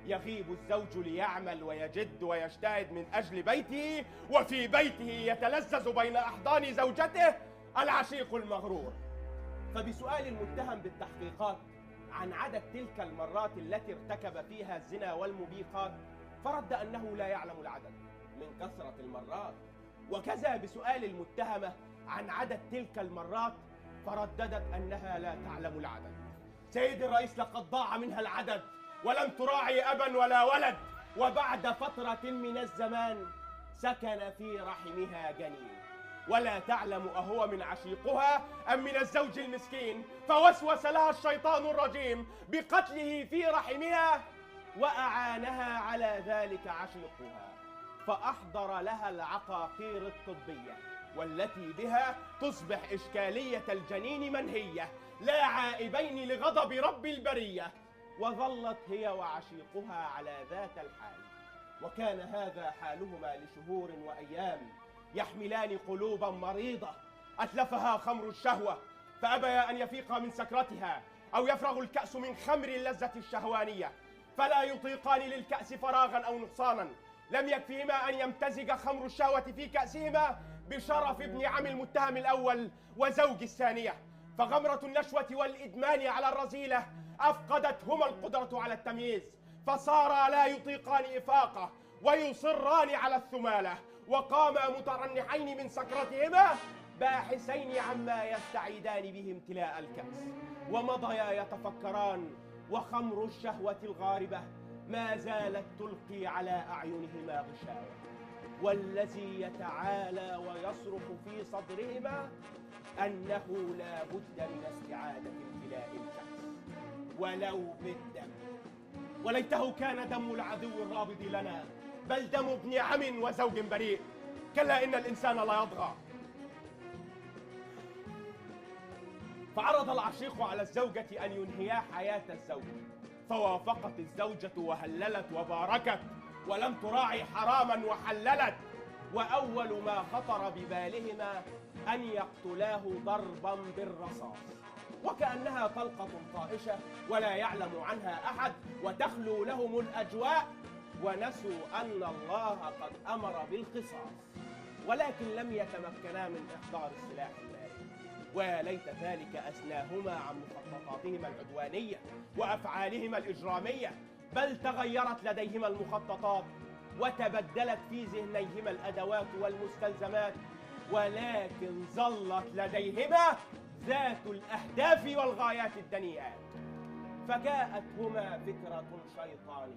يغيب الزوج ليعمل ويجد ويجتهد من أجل بيته، وفي بيته يتلذذ بين أحضان زوجته العشيق المغرور. فبسؤال المتهم بالتحقيقات عن عدد تلك المرات التي ارتكب فيها الزنا والموبقات، فرد أنه لا يعلم العدد من كثرة المرات. وكذا بسؤال المتهمة عن عدد تلك المرات، فرددت أنها لا تعلم العدد. سيد الرئيس، لقد ضاع منها العدد ولم تراعي أبا ولا ولد، وبعد فترة من الزمان سكن في رحمها جنين، ولا تعلم أهو من عشيقها أم من الزوج المسكين، فوسوس لها الشيطان الرجيم بقتله في رحمها، وأعانها على ذلك عشيقها، فأحضر لها العقاقير الطبية والتي بها تصبح إشكالية الجنين منهية، لا عائبين لغضب رب البرية. وظلت هي وعشيقها على ذات الحال، وكان هذا حالهما لشهور وأيام، يحملان قلوبا مريضة أتلفها خمر الشهوة، فأبيا أن يفيقا من سكرتها أو يفرغ الكأس من خمر اللذة الشهوانية، فلا يطيقان للكأس فراغا أو نقصانا. لم يكفيهما أن يمتزج خمر الشهوة في كأسهما بشرف ابن عم المتهم الأول وزوج الثانية، فغمرة النشوة والإدمان على الرذيلة أفقدتهما القدرة على التمييز، فصارا لا يطيقان إفاقة ويصران على الثمالة، وقاما مترنحين من سكرتهما باحثين عما يستعيدان به امتلاء الكأس، ومضيا يتفكران، وخمر الشهوة الغاربة ما زالت تلقي على أعينهما غشاوة، والذي يتعالى ويصرخ في صدرهما أنه لا بد من استعادة امتلاء الكأس ولو بالدم. وليته كان دم العدو الرابض لنا بل دم ابن عم وزوج بريء. كلا إن الإنسان لا يطغى. فعرض العشيق على الزوجة أن ينهيا حياة الزوج، فوافقت الزوجة وهللت وباركت ولم تراعي حراما وحللت، وأول ما خطر ببالهما أن يقتلاه ضربا بالرصاص، وكأنها طلقة طائشة ولا يعلم عنها أحد وتخلو لهم الأجواء، ونسوا أن الله قد أمر بالقصاص، ولكن لم يتمكنا من إحضار السلاح الناري. ويا ليت ذلك أثناهما عن مخططاتهما العدوانية وأفعالهما الإجرامية، بل تغيرت لديهما المخططات وتبدلت في ذهنيهما الأدوات والمستلزمات، ولكن ظلت لديهما ذات الأهداف والغايات الدنيئات. فجاءتهما فكرة شيطانية